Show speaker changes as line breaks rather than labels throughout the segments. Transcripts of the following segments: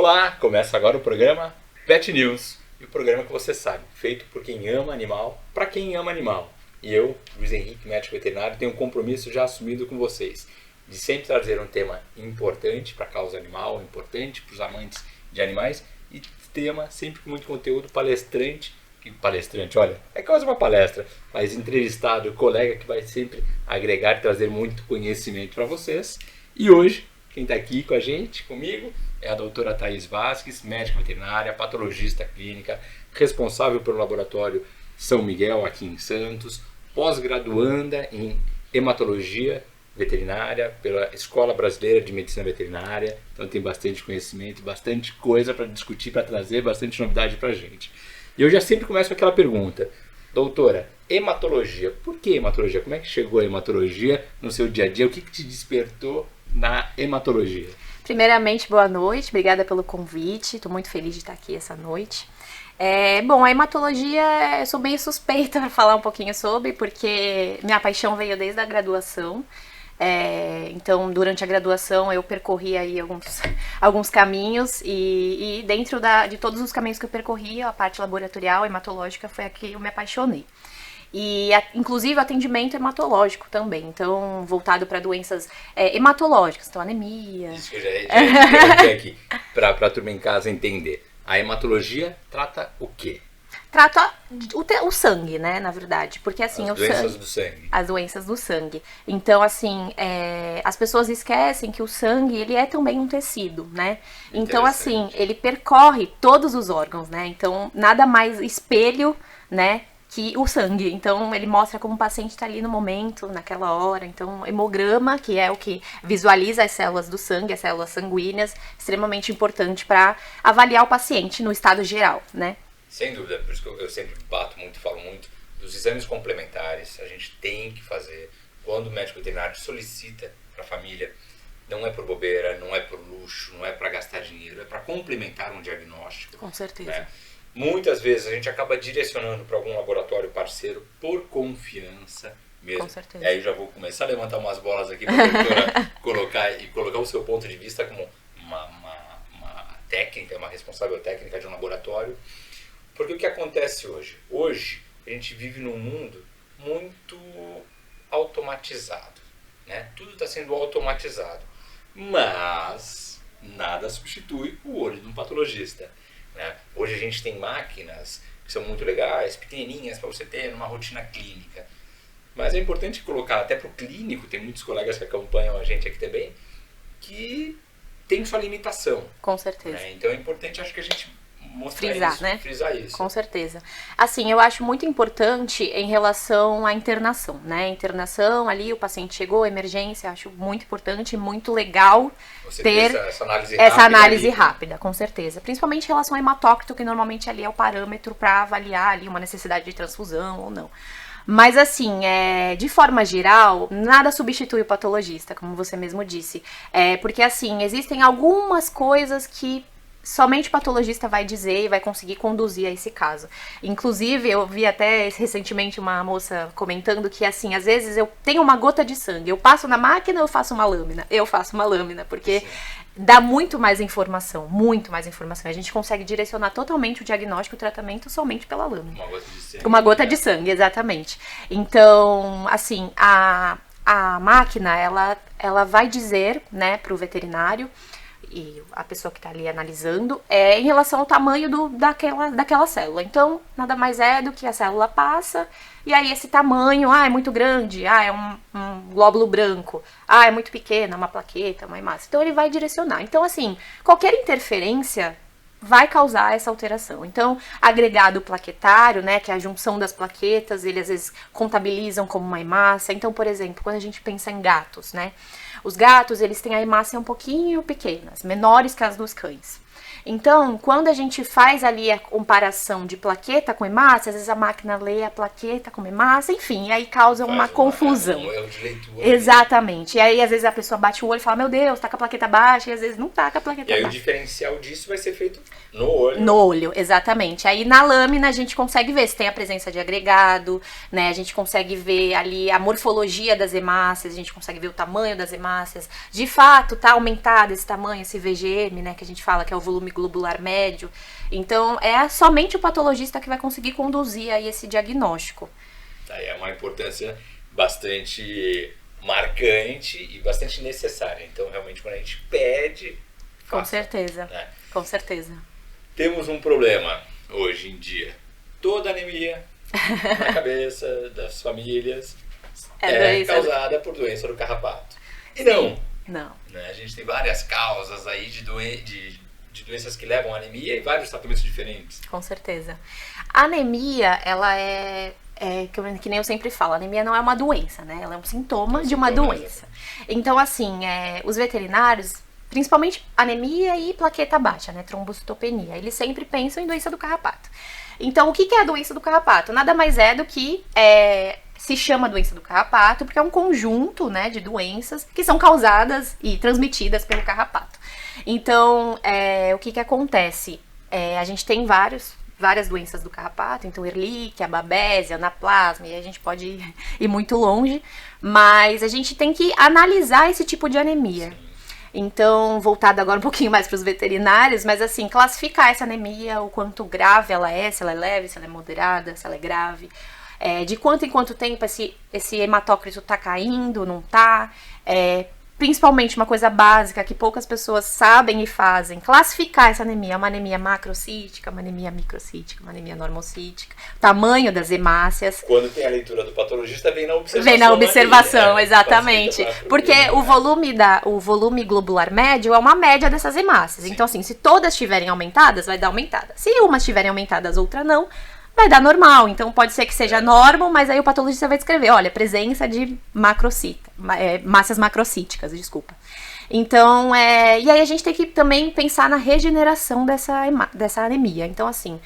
Olá, começa agora o programa Pet News. E o programa que você sabe, feito por quem ama animal, para quem ama animal. E eu, Luiz Henrique, médico veterinário, tenho um compromisso já assumido com vocês de sempre trazer um tema importante para a causa animal, importante para os amantes de animais e tema sempre com muito conteúdo palestrante, olha, é quase uma palestra, mas entrevistado, colega que vai sempre agregar e trazer muito conhecimento para vocês. E hoje, quem está aqui com a gente, comigo, é a doutora Thaís Vasques, médica veterinária, patologista clínica, responsável pelo laboratório São Miguel aqui em Santos, pós-graduanda em hematologia veterinária pela Escola Brasileira de Medicina Veterinária, então tem bastante conhecimento, bastante coisa para discutir, para trazer bastante novidade para a gente. E eu já sempre começo com aquela pergunta, doutora, hematologia, por que hematologia? Como é que chegou a hematologia no seu dia a dia? O que te despertou na hematologia?
Primeiramente, boa noite, obrigada pelo convite, estou muito feliz de estar aqui essa noite. Bom, a hematologia, eu sou meio suspeita para falar um pouquinho sobre, porque minha paixão veio desde a graduação. Então, durante a graduação, eu percorri aí alguns caminhos e dentro de todos os caminhos que eu percorri, a parte laboratorial, hematológica, foi a que eu me apaixonei. E inclusive atendimento hematológico também, então voltado para doenças hematológicas, então anemia.
Isso que eu já ia aqui, para a turma em casa entender. A hematologia trata o quê?
Trata o sangue, né, na verdade, porque assim...
As doenças do sangue.
As doenças do sangue. Então, assim, as pessoas esquecem que o sangue, ele é também um tecido, né? Então, assim, ele percorre todos os órgãos, né? Então, nada mais espelho, né, que o sangue. Então, ele mostra como o paciente está ali no momento, naquela hora. Então, hemograma, que é o que visualiza as células do sangue, as células sanguíneas, extremamente importante para avaliar o paciente no estado geral, né?
Sem dúvida, por isso que eu sempre falo muito dos exames complementares. A gente tem que fazer quando o médico veterinário solicita para a família. Não é por bobeira, não é por luxo, não é para gastar dinheiro, é para complementar um diagnóstico.
Com certeza.
Né? Muitas vezes a gente acaba direcionando para algum laboratório parceiro por confiança mesmo.
Com certeza.
E aí eu já vou começar a levantar umas bolas aqui para a doutora colocar o seu ponto de vista como uma técnica, uma responsável técnica de um laboratório. Porque o que acontece hoje? Hoje a gente vive num mundo muito automatizado, né? Tudo está sendo automatizado, mas nada substitui o olho de um patologista, né? Hoje a gente tem máquinas que são muito legais, pequenininhas para você ter numa rotina clínica, mas é importante colocar até para o clínico, tem muitos colegas que acompanham a gente aqui também, que tem sua limitação.
Com certeza.
Né? Então é importante, acho que a gente frisar isso.
Com certeza. Assim, eu acho muito importante em relação à internação, né? Internação, ali o paciente chegou, emergência, acho muito importante, muito legal
você
ter
essa
análise rápida, com certeza. Principalmente em relação ao hematócrito, que normalmente ali é o parâmetro para avaliar ali uma necessidade de transfusão ou não. Mas assim, de forma geral, nada substitui o patologista, como você mesmo disse. Porque assim, existem algumas coisas que somente o patologista vai dizer e vai conseguir conduzir a esse caso. Inclusive, eu vi até recentemente uma moça comentando que, assim, às vezes eu tenho uma gota de sangue, eu passo na máquina ou eu faço uma lâmina? Eu faço uma lâmina, porque dá muito mais informação, muito mais informação. A gente consegue direcionar totalmente o diagnóstico e o tratamento somente pela lâmina.
Uma gota de sangue.
Uma gota de sangue, exatamente. Então, assim, a máquina, ela vai dizer, né, para o veterinário e a pessoa que está ali analisando, em relação ao tamanho daquela célula. Então, nada mais é do que a célula passa, e aí esse tamanho, é muito grande, é um glóbulo branco, é muito pequena, uma plaqueta, uma hemácia. Então, ele vai direcionar. Então, assim, qualquer interferência vai causar essa alteração. Então, agregado plaquetário, né, que é a junção das plaquetas, eles às vezes contabilizam como uma hemácia. Então, por exemplo, quando a gente pensa em gatos, né, os gatos, eles têm a hemácia um pouquinho pequenas, menores que as dos cães. Então, quando a gente faz ali a comparação de plaqueta com hemácia, às vezes a máquina lê a plaqueta como hemácia, enfim, e aí causa uma confusão.
Um erro de leitura.
Exatamente. E aí, às vezes, a pessoa bate o olho e fala, meu Deus, tá com a plaqueta baixa, e às vezes não tá com a plaqueta baixa.
E aí o diferencial disso vai ser feito No olho.
No olho, exatamente. Aí na lâmina a gente consegue ver se tem a presença de agregado, né? A gente consegue ver ali a morfologia das hemácias, a gente consegue ver o tamanho das hemácias. De fato, tá aumentado esse tamanho, esse VGM, né? Que a gente fala que é o volume globular médio. Então, é somente o patologista que vai conseguir conduzir aí esse diagnóstico.
Aí é uma importância bastante marcante e bastante necessária. Então, realmente, quando a gente pede...
Com certeza, né? Com certeza.
Temos um problema hoje em dia. Toda anemia na cabeça das famílias é causada por doença do carrapato. E
não.
Né? A gente tem várias causas aí de doenças que levam à anemia e vários tratamentos diferentes.
Com certeza. A anemia, ela que nem eu sempre falo, a anemia não é uma doença, né? Ela é um sintoma de uma doença. Então, assim, os veterinários, principalmente anemia e plaqueta baixa, né? Trombocitopenia, eles sempre pensam em doença do carrapato. Então, o que é a doença do carrapato? Nada mais é do que se chama doença do carrapato, porque é um conjunto, né, de doenças que são causadas e transmitidas pelo carrapato. Então, o que acontece? A gente tem várias doenças do carrapato, então Ehrlichia, Babesia, Anaplasma, e a gente pode ir muito longe, mas a gente tem que analisar esse tipo de anemia. Então, voltado agora um pouquinho mais para os veterinários, mas assim, classificar essa anemia, o quanto grave ela é, se ela é leve, se ela é moderada, se ela é grave, de quanto em quanto tempo esse hematócrito tá caindo, não tá, principalmente uma coisa básica que poucas pessoas sabem e fazem, classificar essa anemia, uma anemia macrocítica, uma anemia microcítica, uma anemia normocítica, tamanho das hemácias.
Quando tem a leitura do patologista, vem na observação.
Vem na observação, exatamente. Porque o volume globular médio é uma média dessas hemácias. Sim. Então, assim, se todas estiverem aumentadas, vai dar aumentada. Se umas estiverem aumentadas, outra não, vai dar normal. Então, pode ser que seja normal, mas aí o patologista vai descrever, olha, presença de hemácias macrocíticas, desculpa. Então, e aí a gente tem que também pensar na regeneração dessa anemia. Então, assim,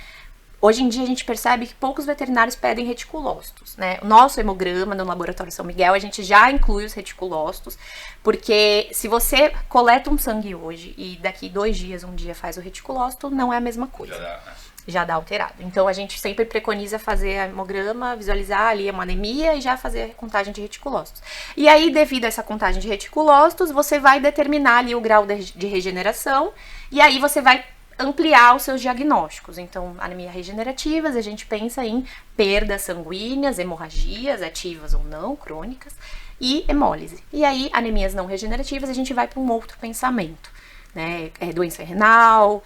hoje em dia a gente percebe que poucos veterinários pedem reticulócitos, né? O nosso hemograma no Laboratório São Miguel, a gente já inclui os reticulócitos, porque se você coleta um sangue hoje e daqui 2 dias, um dia faz o reticulócito, não é a mesma coisa. Já dá alterado. Então, a gente sempre preconiza fazer a hemograma, visualizar ali uma anemia e já fazer a contagem de reticulócitos. E aí, devido a essa contagem de reticulócitos, você vai determinar ali o grau de regeneração e aí você vai ampliar os seus diagnósticos. Então, anemia regenerativas, a gente pensa em perdas sanguíneas, hemorragias, ativas ou não, crônicas, e hemólise. E aí, anemias não regenerativas, a gente vai para um outro pensamento. Né, doença renal,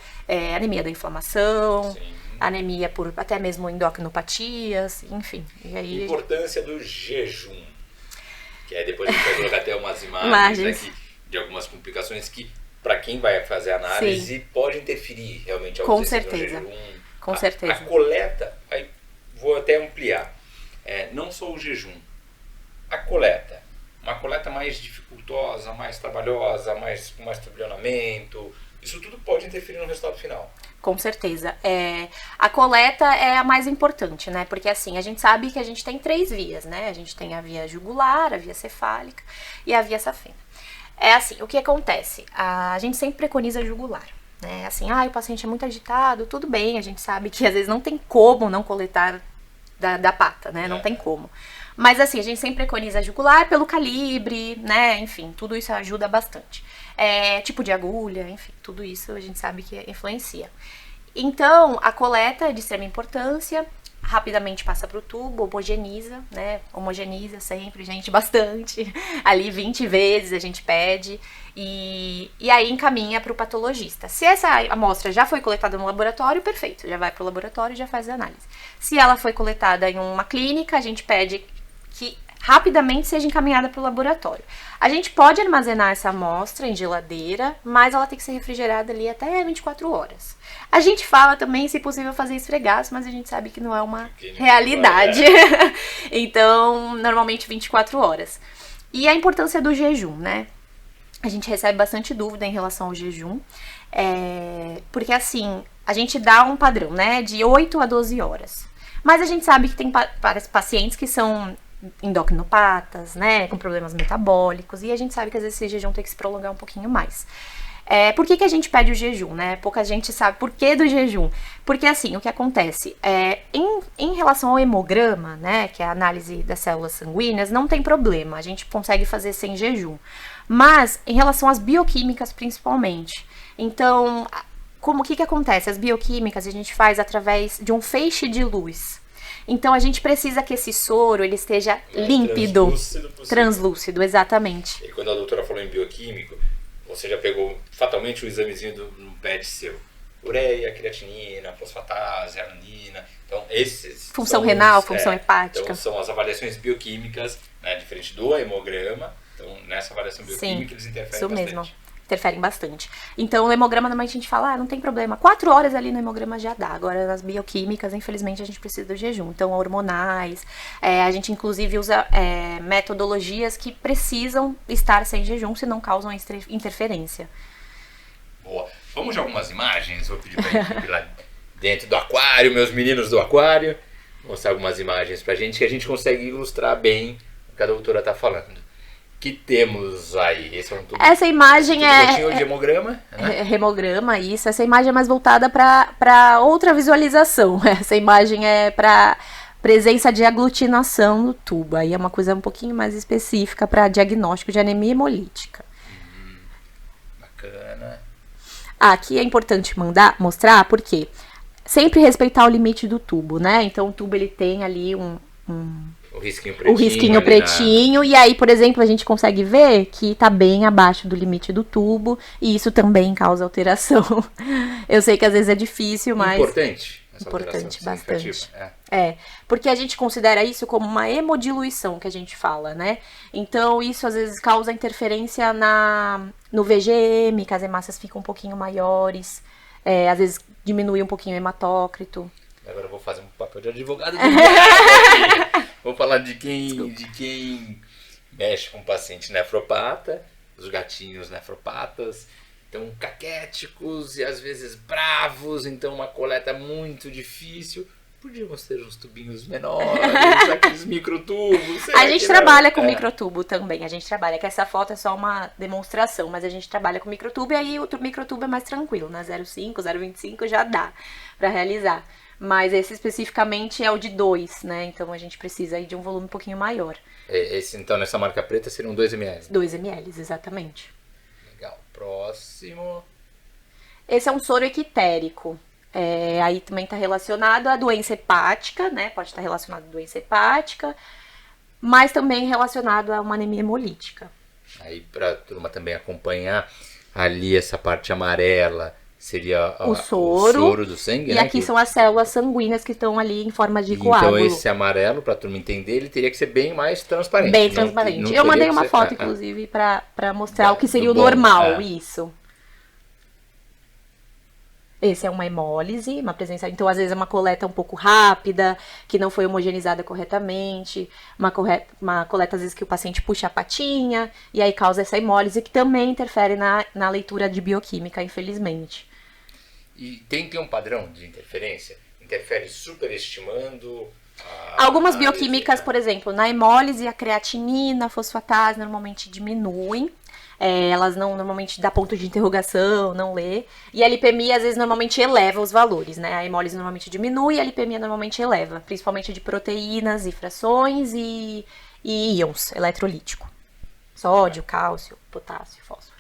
anemia da inflamação, sim, anemia por até mesmo endocrinopatias, enfim. E aí,
importância do jejum, que depois a gente vai colocar até umas imagens aqui de algumas complicações que, para quem vai fazer a análise, sim, pode interferir realmente ao
certeza. No jejum. Com certeza.
A coleta, aí vou até ampliar, não só o jejum, a coleta. Uma coleta mais dificultosa, mais trabalhosa, com mais turbilhonamento. Isso tudo pode interferir no resultado final.
Com certeza. A coleta é a mais importante, né? Porque assim, a gente sabe que a gente tem 3 vias, né? A gente tem a via jugular, a via cefálica e a via safena. Assim, o que acontece? A gente sempre preconiza a jugular. Né? Assim, o paciente é muito agitado, tudo bem, a gente sabe que às vezes não tem como não coletar da pata, né? Não tem como. Mas assim, a gente sempre preconiza a jugular pelo calibre, né? Enfim, tudo isso ajuda bastante. Tipo de agulha, enfim, tudo isso a gente sabe que influencia. Então, a coleta é de extrema importância, rapidamente passa para o tubo, homogeniza, né? Homogeniza sempre, gente, bastante. Ali 20 vezes a gente pede e aí encaminha para o patologista. Se essa amostra já foi coletada no laboratório, perfeito, já vai para o laboratório e já faz a análise. Se ela foi coletada em uma clínica, a gente pede que rapidamente seja encaminhada para o laboratório. A gente pode armazenar essa amostra em geladeira, mas ela tem que ser refrigerada ali até 24 horas. A gente fala também, se possível, fazer esfregaço, mas a gente sabe que não é uma realidade. Então, normalmente 24 horas. E a importância do jejum, né? A gente recebe bastante dúvida em relação ao jejum, porque assim, a gente dá um padrão, né, de 8 a 12 horas. Mas a gente sabe que tem pacientes que são endocrinopatas, né, com problemas metabólicos, e a gente sabe que às vezes esse jejum tem que se prolongar um pouquinho mais. Por que a gente pede o jejum, né? Pouca gente sabe por que do jejum. Porque assim, o que acontece? Em relação ao hemograma, né, que é a análise das células sanguíneas, não tem problema, a gente consegue fazer sem jejum. Mas em relação às bioquímicas, principalmente. Então, o que acontece? As bioquímicas a gente faz através de um feixe de luz. Então a gente precisa que esse soro ele esteja límpido, translúcido, exatamente.
E quando a doutora falou em bioquímico, você já pegou fatalmente o examezinho no PET seu. Ureia, creatinina, fosfatase, alanina. Então, esses
função renal, função hepática.
Então, são as avaliações bioquímicas, né, diferente do hemograma. Então, nessa avaliação bioquímica, eles interferem
isso
bastante.
Mesmo. Interferem bastante. Então, o hemograma, normalmente a gente fala, não tem problema. 4 horas ali no hemograma já dá. Agora, nas bioquímicas, infelizmente, a gente precisa do jejum. Então, hormonais. A gente, inclusive, usa metodologias que precisam estar sem jejum, senão causam interferência.
Boa. Vamos de algumas imagens? Vou pedir pra equipe lá dentro do aquário, meus meninos do aquário, mostrar algumas imagens pra gente, que a gente consegue ilustrar bem o que a doutora tá falando. Que temos aí?
Essa imagem
de hemograma, né?
Hemograma, isso. Essa imagem é mais voltada para outra visualização. Essa imagem é para presença de aglutinação no tubo. Aí é uma coisa um pouquinho mais específica para diagnóstico de anemia hemolítica.
Bacana.
Aqui é importante mostrar porque sempre respeitar o limite do tubo, né? Então o tubo ele tem ali
o risquinho
pretinho, e aí, por exemplo, a gente consegue ver que tá bem abaixo do limite do tubo, e isso também causa alteração. Eu sei que às vezes é difícil, mas...
Importante
bastante. Porque a gente considera isso como uma hemodiluição, que a gente fala, né? Então, isso às vezes causa interferência no VGM, que as hemácias ficam um pouquinho maiores, às vezes diminui um pouquinho o hematócrito.
Agora eu vou fazer um papel de advogado. Vou falar de quem mexe com o paciente nefropata, os gatinhos nefropatas, então caquéticos e às vezes bravos, então uma coleta muito difícil. Podíamos ter uns tubinhos menores, aqueles microtubos.
A gente trabalha com microtubo também, a gente trabalha, que essa foto é só uma demonstração, mas a gente trabalha com microtubo e aí o microtubo é mais tranquilo, né? 0,5, 0,25 já dá pra realizar. Mas esse especificamente é o de 2, né? Então a gente precisa aí de um volume um pouquinho maior.
Então, nessa marca preta seriam 2 ml?
2 ml, exatamente.
Legal. Próximo.
Esse é um soro equitérico. Aí também está relacionado à doença hepática, né? Pode estar relacionado à doença hepática, mas também relacionado a uma anemia hemolítica.
Aí, para a turma também acompanhar, ali essa parte amarela seria o soro do sangue,
e
né?
aqui são as células sanguíneas que estão ali em forma de coágulo.
Então esse amarelo, para a turma entender, ele teria que ser bem mais transparente.
Bem transparente. Não eu mandei uma foto, inclusive, para mostrar o que seria o normal, isso. Esse é uma hemólise, uma presença... Então, às vezes, é uma coleta um pouco rápida, que não foi homogeneizada corretamente. Uma coleta, às vezes, que o paciente puxa a patinha, e aí causa essa hemólise, que também interfere na leitura de bioquímica, infelizmente.
E tem um padrão de interferência? Interfere superestimando...
Algumas bioquímicas, por exemplo, na hemólise, a creatinina, a fosfatase normalmente diminuem. Elas não normalmente dá ponto de interrogação, não lê. E a lipemia, às vezes, normalmente eleva os valores, né? A hemólise normalmente diminui e a lipemia normalmente eleva. Principalmente de proteínas e frações e íons eletrolítico. Sódio, cálcio, potássio, fósforo.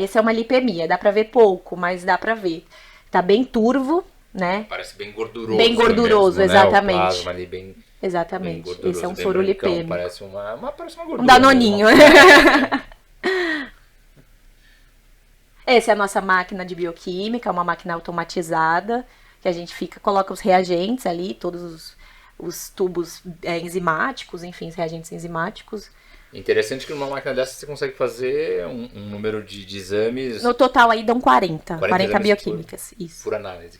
Essa é uma lipemia. Dá pra ver pouco, mas dá pra ver. Tá bem turvo, né?
Parece bem gorduroso.
Bem gorduroso, mesmo, exatamente.
Né? O plasma ali bem...
Exatamente. Esse é um soro lipêmico.
Parece uma gordura.
Um danoninho. Essa é a nossa máquina de bioquímica, uma máquina automatizada, que a gente coloca os reagentes ali, todos os tubos enzimáticos, enfim, os reagentes enzimáticos.
Interessante que numa máquina dessa você consegue fazer um número de exames...
No total aí dão 40 bioquímicas. Isso.
Por análise.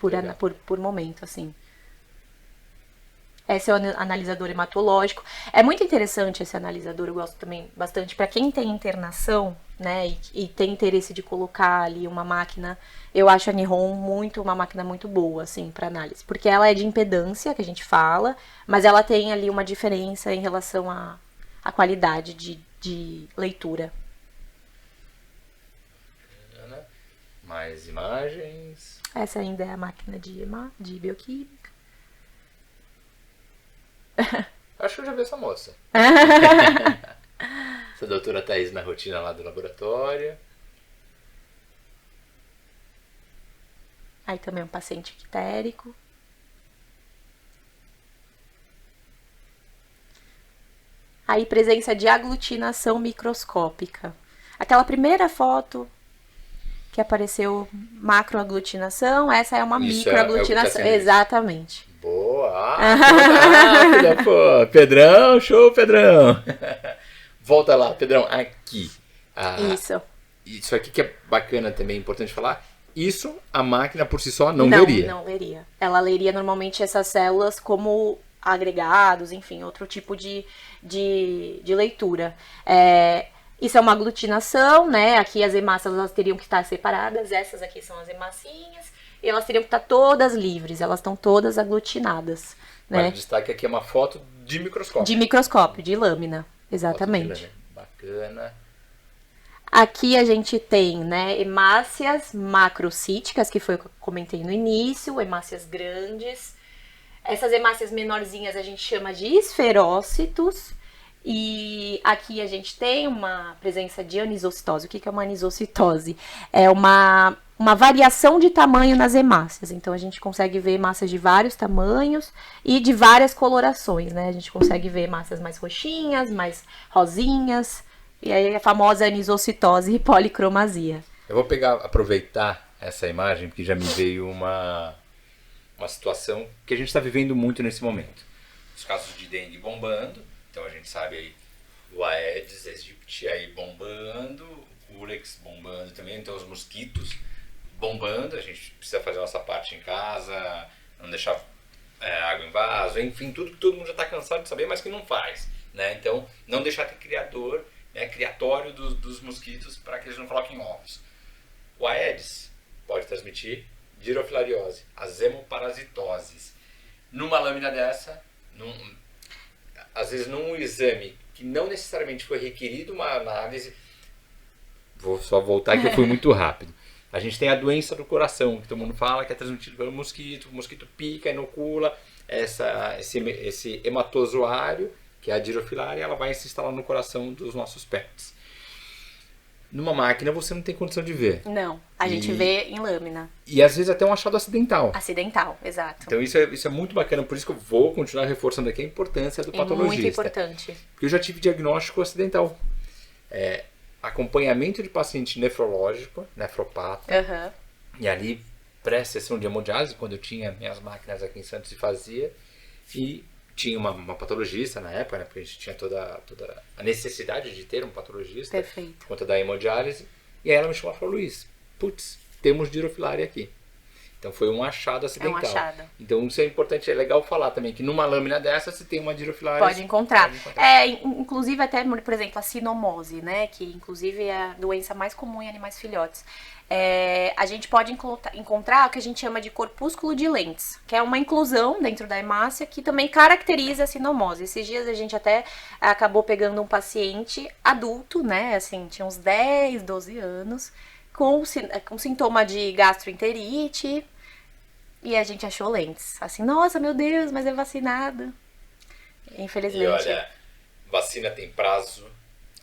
Por momento, assim. Esse é o analisador hematológico. É muito interessante esse analisador, eu gosto também bastante. Para quem tem internação, né, e tem interesse de colocar ali uma máquina, eu acho a Nihon uma máquina muito boa, assim, para análise. Porque ela é de impedância, que a gente fala, mas ela tem ali uma diferença em relação à qualidade de leitura.
Mais imagens.
Essa ainda é a máquina de bioquímica.
Acho que eu já vi essa moça. Essa doutora Thaís na rotina lá do laboratório.
Aí também um paciente ictérico. Aí presença de aglutinação microscópica. Aquela primeira foto que apareceu macroaglutinação, essa é uma microaglutinação.
É
Exatamente.
Boa! Rápida, pô! Pedrão, show, Pedrão! Volta lá, Pedrão, aqui.
Isso.
Isso aqui que é bacana também, importante falar. Isso a máquina por si só não leria.
Não leria. Ela leria normalmente essas células como agregados, enfim, outro tipo de leitura. Isso é uma aglutinação, né? Aqui as hemácias elas teriam que estar separadas. Essas aqui são as hemácias. E elas teriam que estar todas livres. Elas estão todas aglutinadas. Né?
Mas o destaque aqui é uma foto de microscópio.
De microscópio, de lâmina. Exatamente.
Bacana.
Aqui a gente tem, né, hemácias macrocíticas, que foi o que eu comentei no início, hemácias grandes. Essas hemácias menorzinhas a gente chama de esferócitos. E aqui a gente tem uma presença de anisocitose. O que é uma anisocitose? É uma variação de tamanho nas hemácias. Então a gente consegue ver hemácias de vários tamanhos e de várias colorações, né? A gente consegue ver hemácias mais roxinhas, mais rosinhas. E aí a famosa anisocitose e policromasia.
Eu vou aproveitar essa imagem, porque já me veio uma situação que a gente está vivendo muito nesse momento. Os casos de dengue bombando, então a gente sabe aí o Aedes aegypti aí bombando, o Culex bombando também, então os mosquitos bombando, a gente precisa fazer a nossa parte em casa, não deixar água em vaso, enfim, tudo que todo mundo já está cansado de saber, mas que não faz, né? Então, não deixar ter criatório dos mosquitos para que eles não coloquem ovos. O Aedes pode transmitir dirofilariose, as hemoparasitoses. Numa lâmina dessa, às vezes num exame que não necessariamente foi requerido uma análise, vou só voltar que eu fui muito rápido. A gente tem a doença do coração, que todo mundo fala que é transmitido pelo mosquito, o mosquito pica, inocula esse hematozoário, que é a dirofilária, ela vai se instalar no coração dos nossos pets. Numa máquina você não tem condição de ver.
Não, a gente vê em lâmina.
E às vezes até um achado acidental.
Acidental, exato.
Então isso é muito bacana, por isso que eu vou continuar reforçando aqui a importância do patologista.
Muito importante.
Porque eu já tive diagnóstico acidental. Acompanhamento de paciente nefrológico, nefropata.
Uhum.
E ali, pré-sessão de hemodiálise, quando eu tinha minhas máquinas aqui em Santos e fazia. E tinha uma patologista na época, né? Porque a gente tinha toda a necessidade de ter um patologista.
Perfeito.
Por conta da hemodiálise. E aí ela me chamou e falou: Luiz, temos dirofilária aqui. Então foi um achado acidental.
É um achado.
Então isso é importante, é legal falar também, que numa lâmina dessa você tem uma dirofilária.
Pode encontrar. Inclusive até, por exemplo, a sinomose, né? Que inclusive é a doença mais comum em animais filhotes. A gente pode encontrar o que a gente chama de corpúsculo de lentes, que é uma inclusão dentro da hemácia que também caracteriza a sinomose. Esses dias a gente até acabou pegando um paciente adulto, né? Assim, tinha uns 10, 12 anos, com sintoma de gastroenterite. E a gente achou lentes. Assim, nossa, meu Deus, mas é vacinado. Infelizmente.
E olha, vacina tem prazo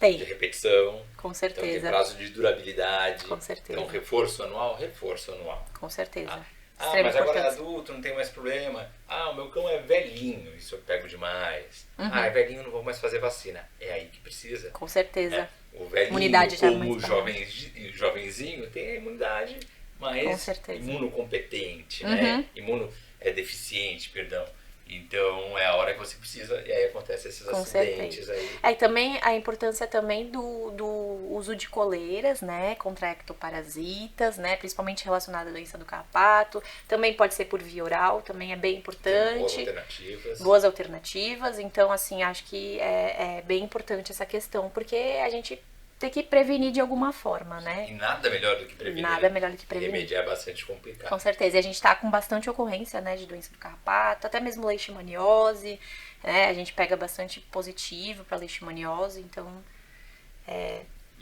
de repetição.
Com certeza.
Então tem prazo de durabilidade.
Com certeza.
Então reforço anual.
Com certeza.
Mas agora é adulto, não tem mais problema. O meu cão é velhinho, isso eu pego demais.
Uhum.
É velhinho, não vou mais fazer vacina. É aí que precisa.
Com certeza.
O velhinho,
imunidade já
como o jovenzinho, tem a imunidade mais imunocompetente, né? Imunodeficiente, perdão. Então é a hora que você precisa, e aí acontece esses acidentes aí.
E também a importância também do uso de coleiras, né, contra ectoparasitas, né, principalmente relacionada à doença do carrapato. Também pode ser por via oral, também é bem importante. Boas alternativas. Então, assim, acho que é bem importante essa questão, porque a gente tem que prevenir de alguma forma, né?
E nada melhor do que prevenir.
Nada melhor do que prevenir.
Remediar é bastante complicado.
Com certeza. E a gente tá com bastante ocorrência, né, de doença do carrapato, até mesmo leishmaniose, né? A gente pega bastante positivo para leishmaniose, então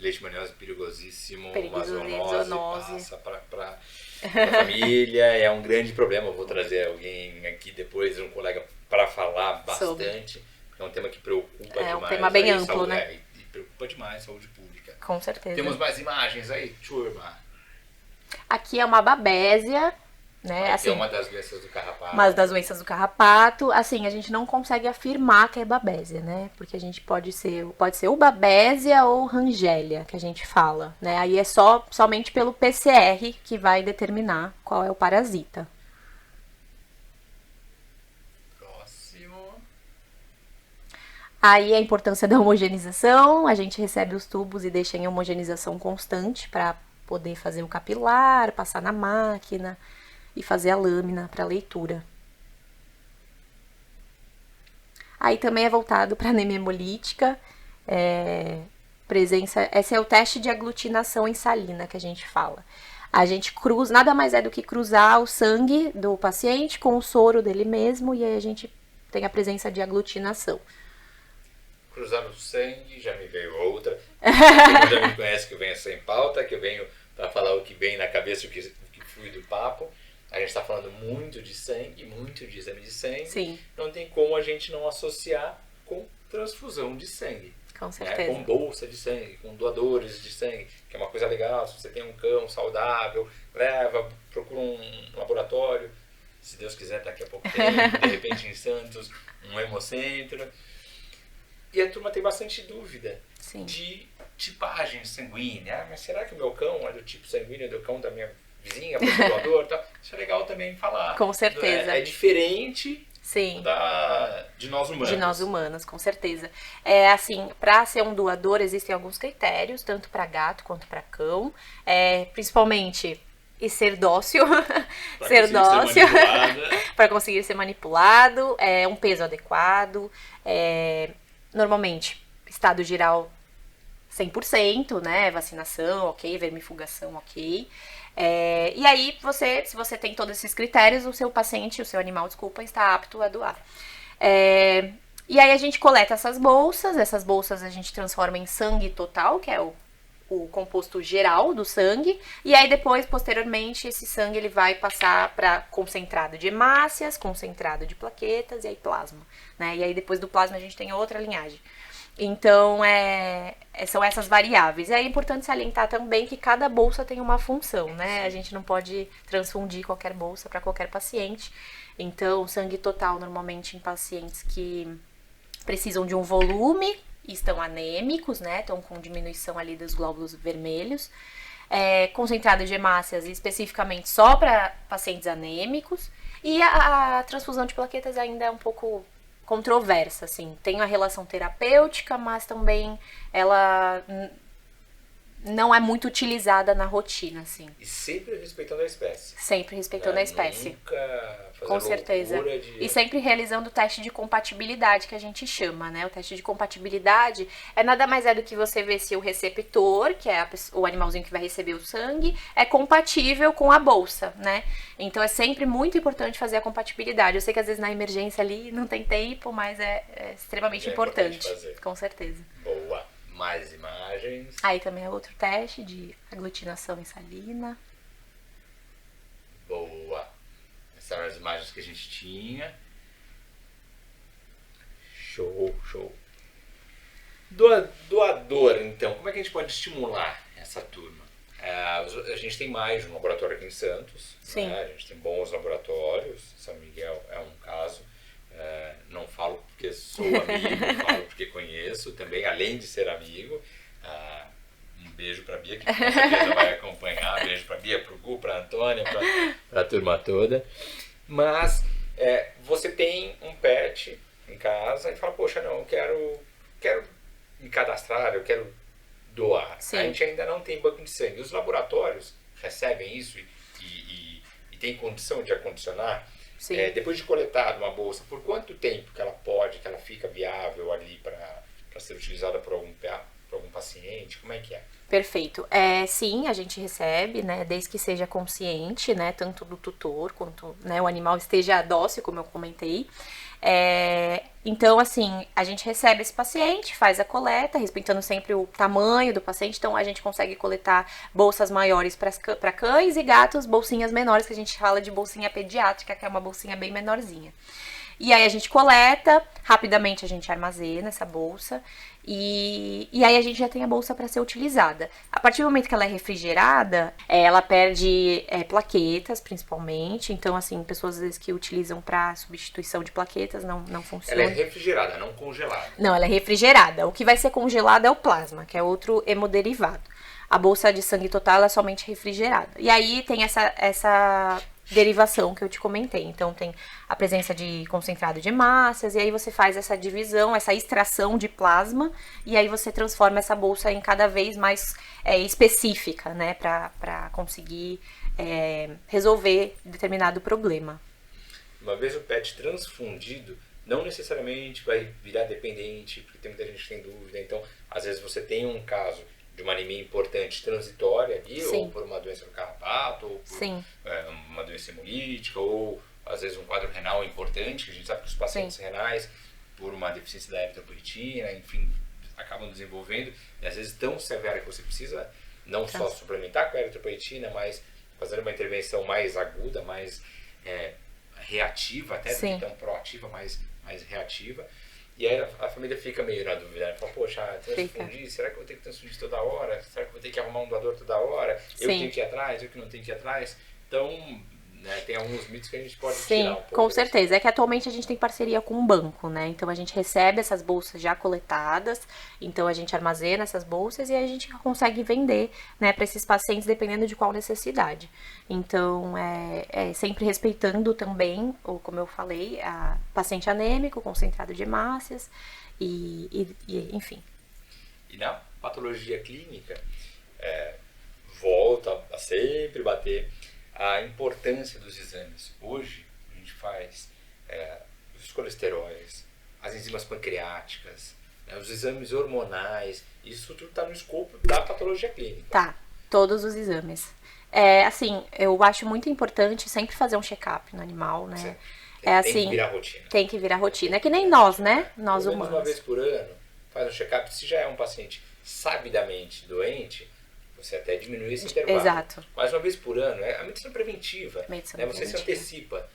leishmaniose perigosíssimo,
Perigosíssimo,
uma
zoonose.
passa para a família, é um grande problema. Eu vou trazer alguém aqui depois, um colega, para falar bastante. É um tema que preocupa demais.
É um tema bem
aí,
amplo,
saúde,
né?
E preocupa demais a saúde pública.
Com certeza.
Temos mais imagens aí, turma.
Aqui é uma babésia, né?
Aqui
Assim,
é uma das doenças do carrapato.
uma das doenças do carrapato. Assim, a gente não consegue afirmar que é babésia, né? Porque a gente pode ser ou babésia ou rangélia, que a gente fala, né? Aí é somente pelo PCR que vai determinar qual é o parasita.
Próximo.
Aí a importância da homogeneização, a gente recebe os tubos e deixa em homogeneização constante para poder fazer o capilar, passar na máquina e fazer a lâmina para leitura. Aí também é voltado para anemia hemolítica, esse é o teste de aglutinação em salina que a gente fala. A gente cruza, nada mais é do que cruzar o sangue do paciente com o soro dele mesmo e aí a gente tem a presença de aglutinação.
Cruzar o sangue, já me veio outra. Você já me conhece que eu venho sem pauta, que eu venho para falar o que vem na cabeça, o que flui do papo. A gente está falando muito de sangue, muito de exame de sangue.
Sim.
Não tem como a gente não associar com transfusão de sangue.
Com certeza.
Com bolsa de sangue, com doadores de sangue, que é uma coisa legal. Se você tem um cão saudável, procura um laboratório. Se Deus quiser, daqui a pouco tem, de repente em Santos, um hemocentro. E a turma tem bastante dúvida
Sim.
de tipagem sanguínea. Mas será que o meu cão é do tipo sanguíneo do cão da minha vizinha, doador? Tal? Isso é legal também falar.
Com certeza.
É diferente.
Sim.
De nós humanos.
De nós humanos, com certeza. É assim, para ser um doador existem alguns critérios, tanto para gato quanto para cão. Principalmente ser dócil, para conseguir ser manipulado, um peso adequado, normalmente estado geral 100%, né? Vacinação, ok, vermifugação, ok. E aí, se você tem todos esses critérios, o seu animal, está apto a doar. E aí a gente coleta essas bolsas a gente transforma em sangue total, que é o composto geral do sangue, e aí depois, posteriormente, esse sangue ele vai passar para concentrado de hemácias, concentrado de plaquetas e aí plasma, né? E aí depois do plasma a gente tem outra linhagem. Então, são essas variáveis. E é importante salientar também que cada bolsa tem uma função, né? A gente não pode transfundir qualquer bolsa para qualquer paciente. Então, sangue total, normalmente em pacientes que precisam de um volume, estão anêmicos, né? Estão com diminuição ali dos glóbulos vermelhos. Concentrado de hemácias, especificamente só para pacientes anêmicos. E a transfusão de plaquetas ainda é um pouco controversa, assim. Tem a relação terapêutica, mas também ela não é muito utilizada na rotina, assim.
E sempre respeitando a espécie.
Sempre respeitando a espécie.
Nunca fazer
com certeza. E sempre realizando o teste de compatibilidade, que a gente chama, né? O teste de compatibilidade nada mais do que você ver se o receptor, que é o animalzinho que vai receber o sangue, é compatível com a bolsa, né? Então é sempre muito importante fazer a compatibilidade. Eu sei que às vezes na emergência ali não tem tempo, mas é extremamente importante fazer. Com certeza.
Boa. Mais imagens.
Aí também é outro teste de aglutinação em salina.
Boa. Essas eram as imagens que a gente tinha. Show. Doador, então. Como é que a gente pode estimular essa turma? A gente tem mais um laboratório aqui em Santos.
Sim.
Né? A gente tem bons laboratórios. São Miguel é um caso. Não falo porque sou amigo, falo porque conheço também, além de ser amigo. Um beijo para a Bia, que com certeza vai acompanhar. Beijo para a Bia, para o Gu, para a Antônia, para a turma toda. Mas você tem um pet em casa e fala, poxa, não, eu quero me cadastrar, eu quero doar.
Sim.
A gente ainda não tem banco de sangue. Os laboratórios recebem isso e tem condição de acondicionar. Depois de coletar uma bolsa, por quanto tempo que ela fica viável ali para ser utilizada por algum paciente? Como é que é?
Perfeito. Sim, a gente recebe, né, desde que seja consciente, né, tanto do tutor quanto, né, o animal esteja dócil, como eu comentei. Então, assim, a gente recebe esse paciente, faz a coleta, respeitando sempre o tamanho do paciente. Então, a gente consegue coletar bolsas maiores para cães e gatos, bolsinhas menores, que a gente fala de bolsinha pediátrica, que é uma bolsinha bem menorzinha. E aí a gente coleta, rapidamente a gente armazena essa bolsa e aí a gente já tem a bolsa para ser utilizada. A partir do momento que ela é refrigerada, ela perde plaquetas, principalmente. Então, assim, pessoas às vezes que utilizam para substituição de plaquetas não funciona.
Ela é refrigerada, não congelada.
Não, ela é refrigerada. O que vai ser congelado é o plasma, que é outro hemoderivado. A bolsa de sangue total é somente refrigerada. E aí tem essa derivação que eu te comentei. Então, tem a presença de concentrado de hemácias, e aí você faz essa divisão, essa extração de plasma, e aí você transforma essa bolsa em cada vez mais específica, né, para conseguir resolver determinado problema.
Uma vez o pet transfundido, não necessariamente vai virar dependente, porque tem muita gente que tem dúvida. Então, às vezes você tem um caso de uma anemia importante transitória ali,
Sim.
ou por uma doença do carrapato, ou por uma doença hemolítica, ou às vezes um quadro renal importante, que a gente sabe que os pacientes renais, por uma deficiência da eritropoetina, enfim, acabam desenvolvendo, e às vezes tão severa que você precisa não só suplementar com a eritropoetina, mas fazer uma intervenção mais aguda, mais reativa, até do que tão proativa, mais reativa. E aí a família fica meio na dúvida, né? Fala, poxa, transfundir, será que eu vou ter que transfundir toda hora? Será que eu vou ter que arrumar um doador toda hora? Eu tenho que ir atrás, eu que não tenho que ir atrás? Então, né, tem alguns mitos que a gente pode tirar um pouco.
Sim, com certeza. É que atualmente a gente tem parceria com um banco, né? Então a gente recebe essas bolsas já coletadas, então a gente armazena essas bolsas e a gente consegue vender, né, para esses pacientes dependendo de qual necessidade. Então, sempre respeitando também, ou como eu falei, a paciente anêmico, concentrado de hemácias e enfim.
E na patologia clínica, volta a sempre bater a importância dos exames. Hoje a gente faz os colesteróis, as enzimas pancreáticas, os exames hormonais, isso tudo está no escopo da patologia clínica.
Tá, todos os exames. Assim, eu acho muito importante sempre fazer um check-up no animal, né?
Tem que virar rotina.
Tem que virar rotina. É que nem nós, né? Nós
pelo menos
humanos.
uma vez por ano, faz um check-up. Se já é um paciente sabidamente doente, você até diminui esse intervalo.
Exato.
Mas uma vez por ano, a medicina preventiva. Você se antecipa.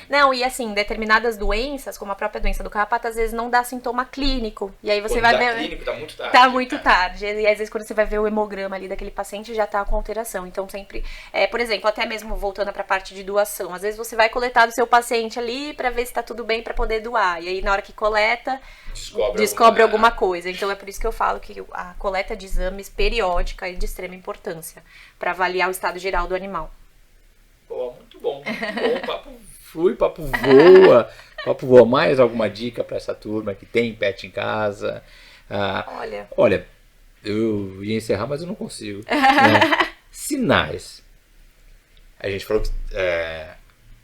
Não, e assim, determinadas doenças, como a própria doença do carrapato, às vezes não dá sintoma clínico. E aí você vai ver.
Clínico, tá muito tarde.
Tá muito tarde. E às vezes quando você vai ver o hemograma ali daquele paciente, já tá com alteração. Então sempre, por exemplo, até mesmo voltando pra parte de doação, às vezes você vai coletar do seu paciente ali pra ver se tá tudo bem pra poder doar. E aí na hora que coleta, descobre alguma coisa. Então é por isso que eu falo que a coleta de exames periódica é de extrema importância pra avaliar o estado geral do animal.
Pô, muito bom. Papo flui, papo voa. Papo voa. Mais alguma dica para essa turma que tem pet em casa? Olha, eu ia encerrar, mas eu não consigo. Sinais. A gente falou que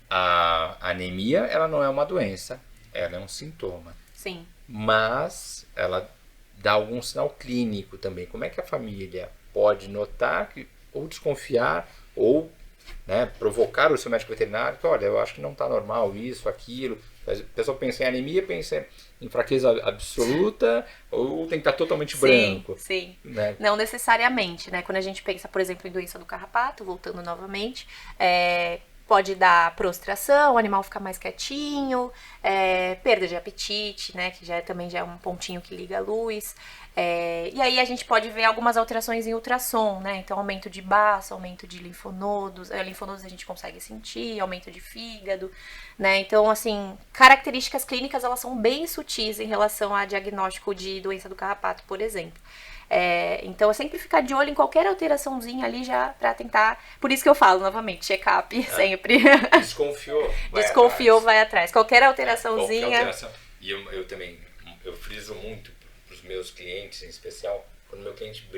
a anemia, ela não é uma doença, ela é um sintoma.
Sim.
Mas ela dá algum sinal clínico também. Como é que a família pode notar ou desconfiar ou provocar o seu médico veterinário que, olha, eu acho que não está normal isso, aquilo. A pessoa pensa em anemia, pensa em fraqueza absoluta ou tem que estar totalmente branco.
Sim,
né?
Não necessariamente, né? Quando a gente pensa, por exemplo, em doença do carrapato, voltando novamente, pode dar prostração, o animal fica mais quietinho, perda de apetite, né? Que também já é um pontinho que liga a luz. E aí a gente pode ver algumas alterações em ultrassom, né? Então aumento de baço, aumento de linfonodos. Linfonodos a gente consegue sentir, aumento de fígado, né? Então, assim, características clínicas elas são bem sutis em relação a diagnóstico de doença do carrapato, por exemplo. Então, é sempre ficar de olho em qualquer alteraçãozinha ali já pra tentar. Por isso que eu falo novamente, check-up sempre.
Desconfiou,
vai atrás. Qualquer alteraçãozinha.
Qualquer alteração. E eu também, eu friso muito pros meus clientes, em especial, quando meu cliente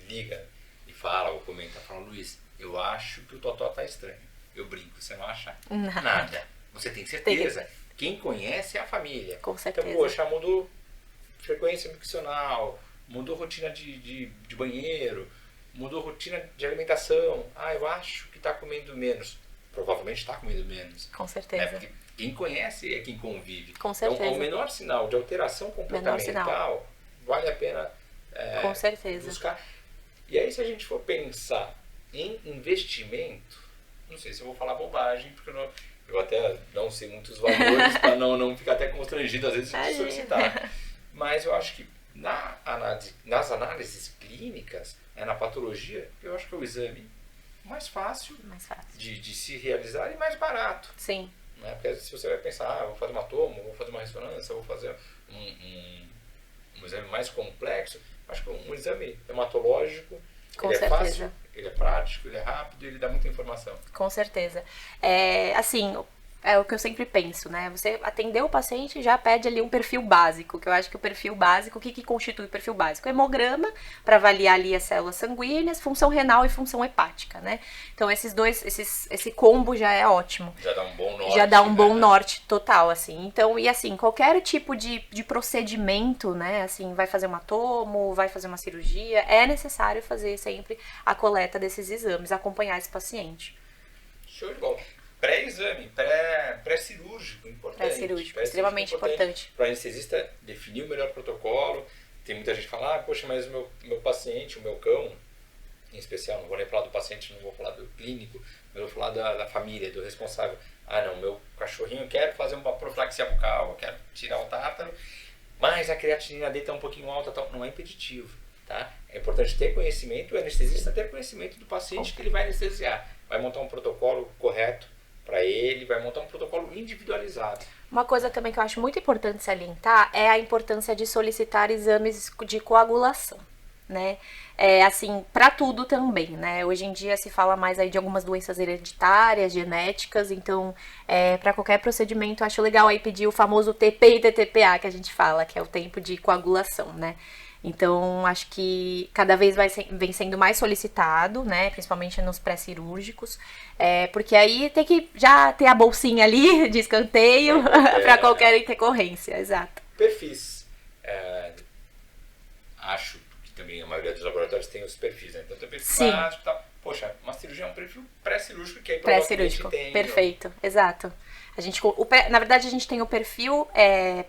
liga e fala ou comenta, fala, Luiz, eu acho que o Totó tá estranho. Eu brinco, você não acha nada. Você tem certeza. Quem conhece é a família.
Com certeza.
Então, poxa, mudou frequência miccional, mudou rotina de banheiro, mudou rotina de alimentação. Eu acho que está comendo menos. Provavelmente está comendo menos.
Com certeza.
Porque quem conhece é quem convive.
Com certeza.
Então, o menor sinal de alteração comportamental vale a pena
com certeza.
buscar. E aí, se a gente for pensar em investimento, não sei se eu vou falar bobagem, porque eu até não sei muitos valores para não ficar até constrangido às vezes de solicitar. Mas eu acho que nas análises clínicas, na patologia, eu acho que é o exame mais fácil, de se realizar e mais barato.
Sim.
Né? Porque se você vai pensar, vou fazer uma tomo, vou fazer uma ressonância, vou fazer um exame mais complexo, acho que um exame hematológico,
com
ele
certeza.
É fácil, ele é prático, ele é rápido, ele dá muita informação.
Com certeza. Assim, é o que eu sempre penso, né? Você atendeu o paciente, já pede ali um perfil básico, que eu acho que o perfil básico, o que constitui o perfil básico? Hemograma, para avaliar ali as células sanguíneas, função renal e função hepática, né? Então, esse combo já é ótimo.
Já dá um bom norte.
Já dá um bom norte total, assim. Então, e assim, qualquer tipo de procedimento, né? Assim, vai fazer uma tomo, vai fazer uma cirurgia, é necessário fazer sempre a coleta desses exames, acompanhar esse paciente.
Show de bola. Pré-exame, pré-cirúrgico, importante.
Pré-cirúrgico, extremamente importante.
Para o anestesista definir o melhor protocolo. Tem muita gente que fala, poxa, mas o meu paciente, o meu cão, em especial, não vou nem falar do paciente, não vou falar do clínico, mas vou falar da família, do responsável. Não, meu cachorrinho quer fazer uma profilaxia bucal, quero tirar o tártaro, mas a creatinina dele está um pouquinho alta, não é impeditivo. Tá? É importante ter conhecimento, o anestesista ter conhecimento do paciente que ele vai anestesiar. Vai montar um protocolo correto para ele, vai montar um protocolo individualizado.
Uma coisa também que eu acho muito importante salientar é a importância de solicitar exames de coagulação, né? Assim, para tudo também, né? Hoje em dia se fala mais aí de algumas doenças hereditárias, genéticas, então, para qualquer procedimento, acho legal aí pedir o famoso TP e TTPA que a gente fala, que é o tempo de coagulação, né? Então, acho que cada vez vem sendo mais solicitado, né? Principalmente nos pré-cirúrgicos. Porque aí tem que já ter a bolsinha ali de escanteio para qualquer intercorrência, exato.
Perfis. Acho que também a maioria dos laboratórios tem os perfis, né? Então tem perfil básico e tal. Poxa, uma cirurgia é um perfil pré-cirúrgico que aí provavelmente tem.
Perfeito, exato. Na verdade, a gente tem o perfil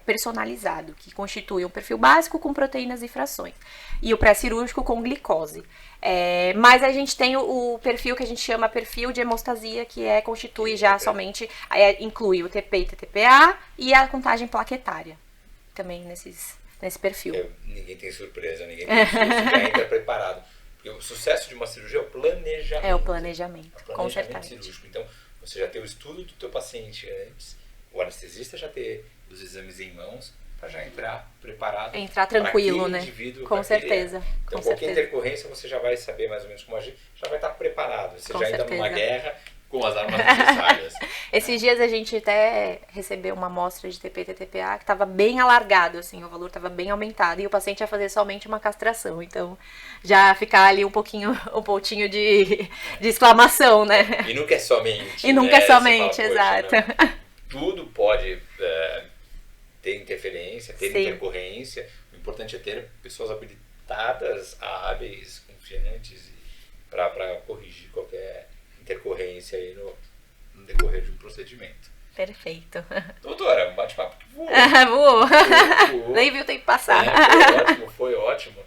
personalizado, que constitui um perfil básico com proteínas e frações. E o pré-cirúrgico com glicose. Mas a gente tem o perfil que a gente chama perfil de hemostasia, que constitui já somente, inclui o TP e TTPA e a contagem plaquetária. Também nesse perfil.
Ninguém tem surpresa, ninguém tem susto, já entra preparado. Porque o sucesso de uma cirurgia é o planejamento.
É o planejamento, com certeza.
Cirúrgico. Então, você já tem o estudo do teu paciente antes, o anestesista já ter os exames em mãos, para já entrar preparado.
Entrar tranquilo, né? Com certeza.
Então, qualquer intercorrência, você já vai saber mais ou menos como agir, já vai estar preparado. Você já entra numa guerra com as armas necessárias.
Esses dias a gente até recebeu uma amostra de TP e TTPA que estava bem alargado, assim, o valor estava bem aumentado, e o paciente ia fazer somente uma castração, então já ficar ali um pontinho de exclamação, né?
E nunca é somente.
E nunca é somente, exato.
Tudo pode ter interferência, ter intercorrência. O importante é ter pessoas habilitadas, hábeis, confiantes, para corrigir qualquer intercorrência aí no decorrer de um procedimento.
Perfeito.
Doutora, um bate-papo que voou.
Voou. Nem viu o tempo passar.
Foi ótimo.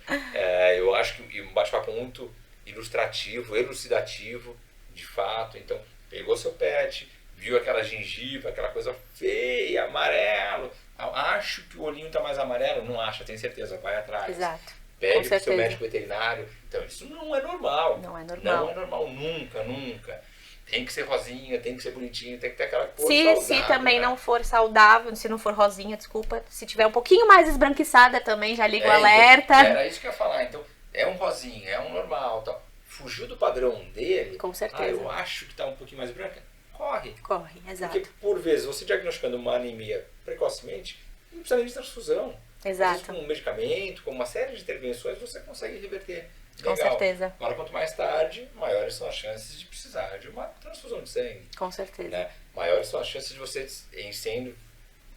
Eu acho que um bate-papo muito ilustrativo, elucidativo, de fato. Então, pegou seu pet, viu aquela gengiva, aquela coisa feia, amarelo. Acho que o olhinho está mais amarelo. Não acha, tem certeza, vai atrás.
Exato.
Pede para o seu médico veterinário. Então, isso não é normal.
Não é normal.
Não é normal, nunca. Tem que ser rosinha, tem que ser bonitinho, tem que ter aquela cor saudável.
Se também não for saudável, se não for rosinha, desculpa. Se tiver um pouquinho mais esbranquiçada também, já liga o alerta.
Então, era isso que eu ia falar. Então, é um rosinha, é um normal. Tal. Fugiu do padrão dele.
Com certeza.
Eu acho que está um pouquinho mais branca. Corre,
exato.
Porque, por vezes, você diagnosticando uma anemia precocemente, não precisa nem de transfusão.
Exato.
Às vezes, com um medicamento, com uma série de intervenções, você consegue reverter.
Com certeza.
Agora, quanto mais tarde, maiores são as chances de precisar de uma transfusão de sangue.
Com certeza.
Né? Maiores são as chances de você, sendo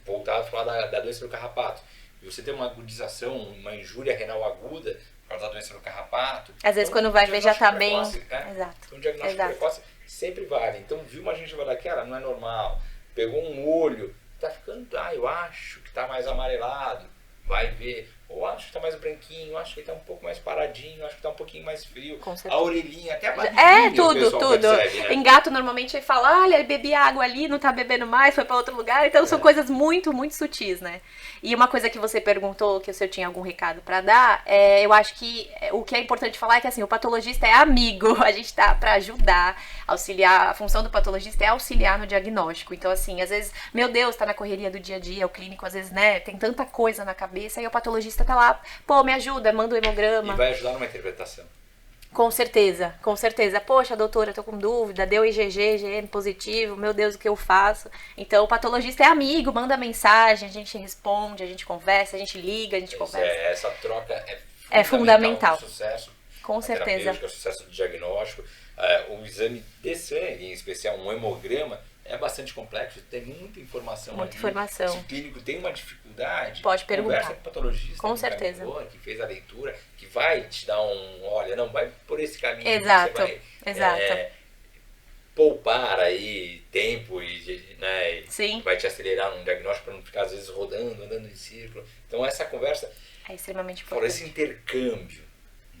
voltado a falar da doença do carrapato, e você ter uma agudização, uma injúria renal aguda por causa da doença do carrapato.
Às vezes, quando vai ver, já está bem.
Exato. Então, o diagnóstico precoce sempre vale. Então, viu uma gengiva daquela, não é normal. pegou um olho, tá ficando, eu acho que tá mais amarelado, vai ver. Ou acho que tá mais branquinho, acho que tá um pouco mais paradinho, acho que tá um pouquinho mais frio.
Com certeza.
A orelhinha, até a barriguinha, o
tudo.
pessoal percebe, né?
Em gato, normalmente, ele fala, olha, bebi água ali, não tá bebendo mais, foi pra outro lugar. Então, são coisas muito, muito sutis, né? E uma coisa que você perguntou, que se eu tinha algum recado pra dar, eu acho que o que é importante falar é que, assim, o patologista é amigo, a gente tá pra ajudar, auxiliar. A função do patologista é auxiliar no diagnóstico. Então, assim, às vezes, meu Deus, tá na correria do dia a dia, o clínico, às vezes, né, tem tanta coisa na cabeça, e o patologista tá lá, pô, me ajuda, manda o hemograma.
E vai ajudar numa interpretação.
Com certeza, com certeza. Poxa, doutora, tô com dúvida, deu IgG, IgM positivo, meu Deus, o que eu faço? Então, o patologista é amigo, manda mensagem, a gente responde, a gente conversa, a gente liga, a gente conversa.
Essa troca
É fundamental.
No sucesso.
Com certeza.
O sucesso do diagnóstico. O exame de sangue, em especial um hemograma, é bastante complexo, tem muita informação.
Muita
ali.
informação.
Se o clínico tem uma dificuldade,
pode perguntar.
Conversa com o patologista,
com certeza.
Que fez a leitura, que vai te dar olha, não, vai por esse caminho.
Exato,
você vai, poupar aí tempo e né,
Sim.
vai te acelerar num diagnóstico para não ficar às vezes andando em círculo. Então essa conversa
é extremamente importante.
Fora esse intercâmbio,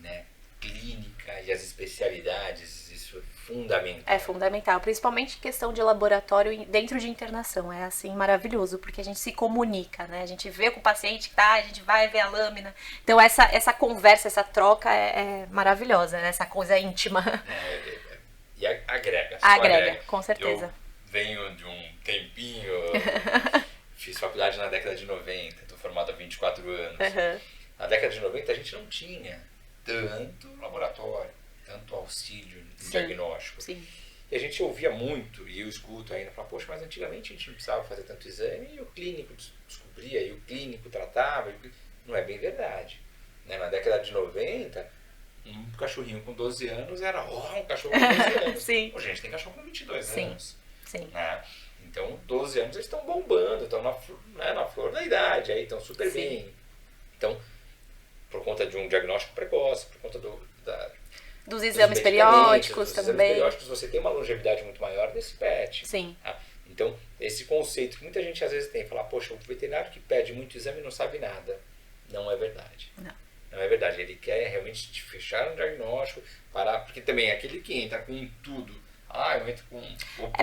né, clínica e as especialidades, isso é fundamental.
É fundamental, principalmente questão de laboratório dentro de internação, é assim maravilhoso, porque a gente se comunica, né? A gente vê com o paciente que tá, a gente vai ver a lâmina. Então essa conversa, essa troca é maravilhosa, né? Essa coisa íntima.
E agrega.
Agrega, com certeza.
Eu venho de um tempinho, fiz faculdade na década de 90, estou formado há 24 anos.
Uhum.
Na década de 90 a gente não tinha tanto laboratório, tanto auxílio no diagnóstico.
Sim.
E a gente ouvia muito, e eu escuto ainda, falar, poxa, mas antigamente a gente não precisava fazer tanto exame, e o clínico descobria, e o clínico tratava. Não é bem verdade. Né? Na década de 90, um cachorrinho com 12 anos era, um cachorro com 12 anos.
Sim.
Hoje a gente tem cachorro com 22
Sim.
anos.
Sim.
Né? Então, 12 anos eles estão bombando, estão na flor da idade, aí estão super
Sim.
bem. Então, por conta de um diagnóstico precoce, por conta
dos exames periódicos também.
Exames periódicos, você tem uma longevidade muito maior desse PET.
Sim.
Tá? Então, esse conceito que muita gente às vezes tem, falar, poxa, o veterinário que pede muito exame não sabe nada. Não é verdade. Não é verdade. Ele quer realmente te fechar um diagnóstico, parar, porque também aquele que entra com tudo, eu entro com...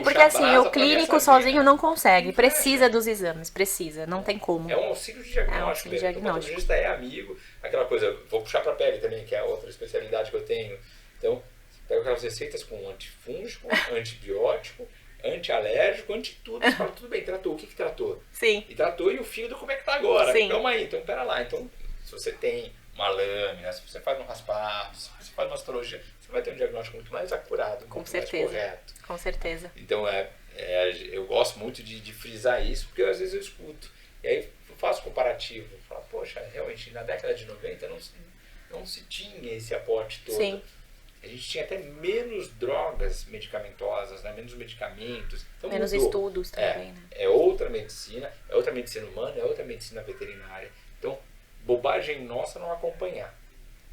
porque assim, o clínico sozinho não consegue, precisa dos exames, precisa, não tem como.
É um auxílio de diagnóstico. O patologista é amigo, aquela coisa, vou puxar para a pele também, que é a outra especialidade que eu tenho. Então, pega aquelas receitas com antifúngico, antibiótico, antialérgico, anti-tudo. Você fala, tudo bem, tratou. O que tratou?
Sim.
E tratou, e o fígado como é que tá agora?
Sim.
Calma aí, então pera lá. Então, se você tem uma lâmina, se você faz um raspado, se você faz uma histologia, você vai ter um diagnóstico muito mais acurado, muito mais correto.
Com certeza.
Então, eu gosto muito de frisar isso, porque às vezes eu escuto. E aí eu faço comparativo. Falo, poxa, realmente, na década de 90 não se tinha esse aporte todo.
Sim.
A gente tinha até menos drogas medicamentosas, né? Menos medicamentos. Então,
menos
mudou.
estudos também, né?
É outra medicina humana, é outra medicina veterinária. Então, bobagem nossa não acompanhar.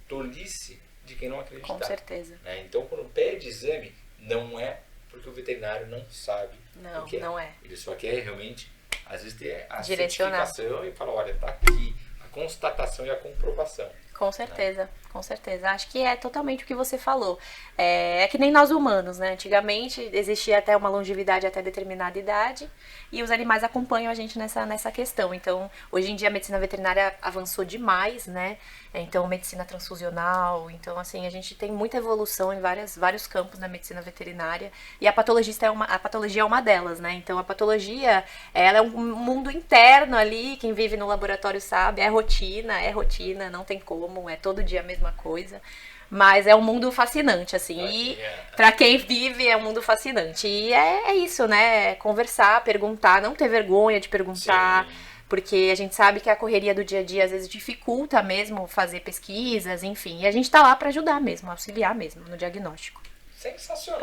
Tolice de quem não acreditar.
Com certeza.
Né? Então, quando pede exame, não é porque o veterinário não sabe
não,
o que é.
Não é.
Ele só quer realmente, às vezes, ter a
direcionar.
certificação e falar, olha, tá aqui a constatação e a comprovação.
Com certeza, com certeza. Acho que é totalmente o que você falou. É que nem nós humanos, né? Antigamente existia até uma longevidade até determinada idade e os animais acompanham a gente nessa questão. Então, hoje em dia a medicina veterinária avançou demais, né? Então, medicina transfusional. Então, assim, a gente tem muita evolução em vários campos na medicina veterinária e a patologia é uma delas, né? Então, a patologia, ela é um mundo interno ali, quem vive no laboratório sabe, é rotina, não tem como. É todo dia a mesma coisa, mas é um mundo fascinante, assim, e para quem vive é um mundo fascinante, e é isso, né, conversar, perguntar, não ter vergonha de perguntar. Sim. Porque a gente sabe que a correria do dia a dia às vezes dificulta mesmo fazer pesquisas, enfim, e a gente tá lá para ajudar mesmo, auxiliar mesmo no diagnóstico.
Sensacional,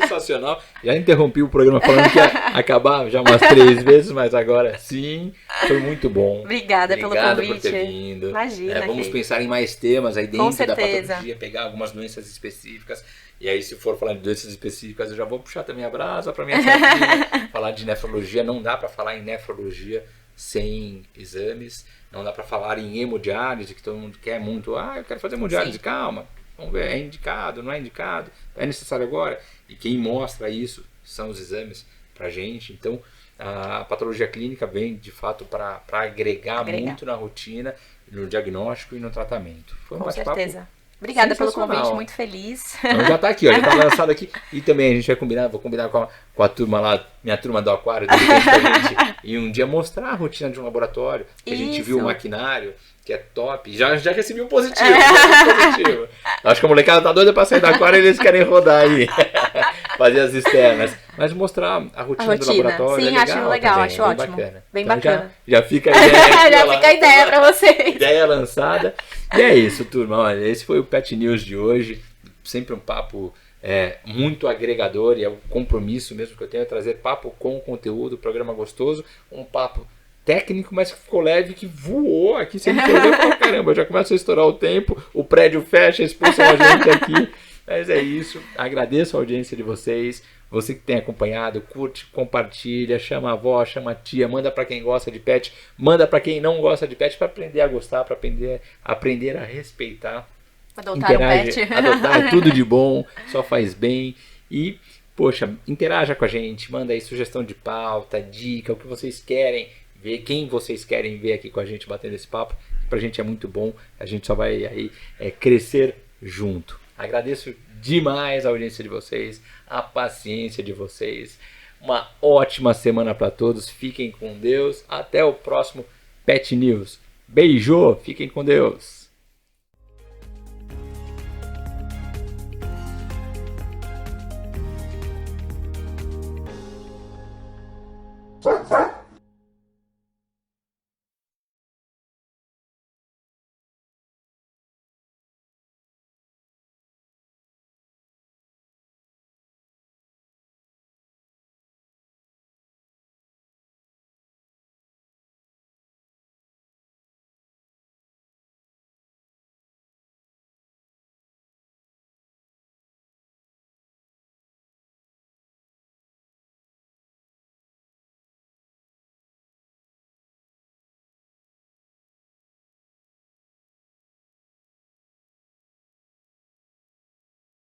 sensacional. Já interrompi o programa falando que ia acabar já umas 3 vezes, mas agora sim, foi muito bom.
Obrigada pelo convite.
Obrigado por ter vindo.
Imagina.
Vamos pensar em mais temas aí dentro da
certeza.
patologia, pegar algumas doenças específicas. E aí, se for falar de doenças específicas, eu já vou puxar também a brasa para minha sardinha. Falar de nefrologia, não dá para falar em nefrologia sem exames. Não dá para falar em hemodiálise, que todo mundo quer muito. Eu quero fazer hemodiálise, sim. Calma. Vamos ver, é indicado, não é indicado, é necessário agora? E quem mostra isso são os exames pra gente. Então, a patologia clínica vem, de fato, para agregar muito na rotina, no diagnóstico e no tratamento. Foi um bate-papo. Com certeza.
Obrigada pelo convite, muito feliz.
Então já tá aqui, ó, já tá lançado aqui. E também a gente vai combinar, vou combinar com a turma lá, minha turma do aquário, de repente, pra gente e um dia mostrar a rotina de um laboratório. Que a gente viu o maquinário, que é top. Já recebi um positivo, positivo. Acho que a molecada tá doida pra sair da aquário e eles querem rodar aí. Fazer as externas. Mas mostrar a rotina do laboratório. Sim, é legal,
acho legal,
também,
acho ótimo.
Bacana.
Bem
então,
bacana.
Já fica a ideia.
Já fica a ideia pra vocês.
Ideia lançada. E é isso, turma. Olha, esse foi o Pet News de hoje. Sempre um papo muito agregador e é o compromisso mesmo que eu tenho é trazer papo com conteúdo, programa gostoso, um papo técnico, mas que ficou leve, que voou aqui sem problema pra caramba. Já começa a estourar o tempo, o prédio fecha, expulsam a gente aqui. Mas é isso. Agradeço a audiência de vocês. Você que tem acompanhado, curte, compartilha, chama a avó, chama a tia, manda para quem gosta de pet, manda para quem não gosta de pet para aprender a gostar, para aprender a respeitar.
Adotar um pet.
Adotar é tudo de bom, só faz bem. E, poxa, interaja com a gente, manda aí sugestão de pauta, dica, o que vocês querem ver, quem vocês querem ver aqui com a gente batendo esse papo. Pra gente é muito bom, a gente só vai aí crescer junto. Agradeço demais a audiência de vocês, a paciência de vocês. Uma ótima semana para todos. Fiquem com Deus. Até o próximo Pet News. Beijo, fiquem com Deus.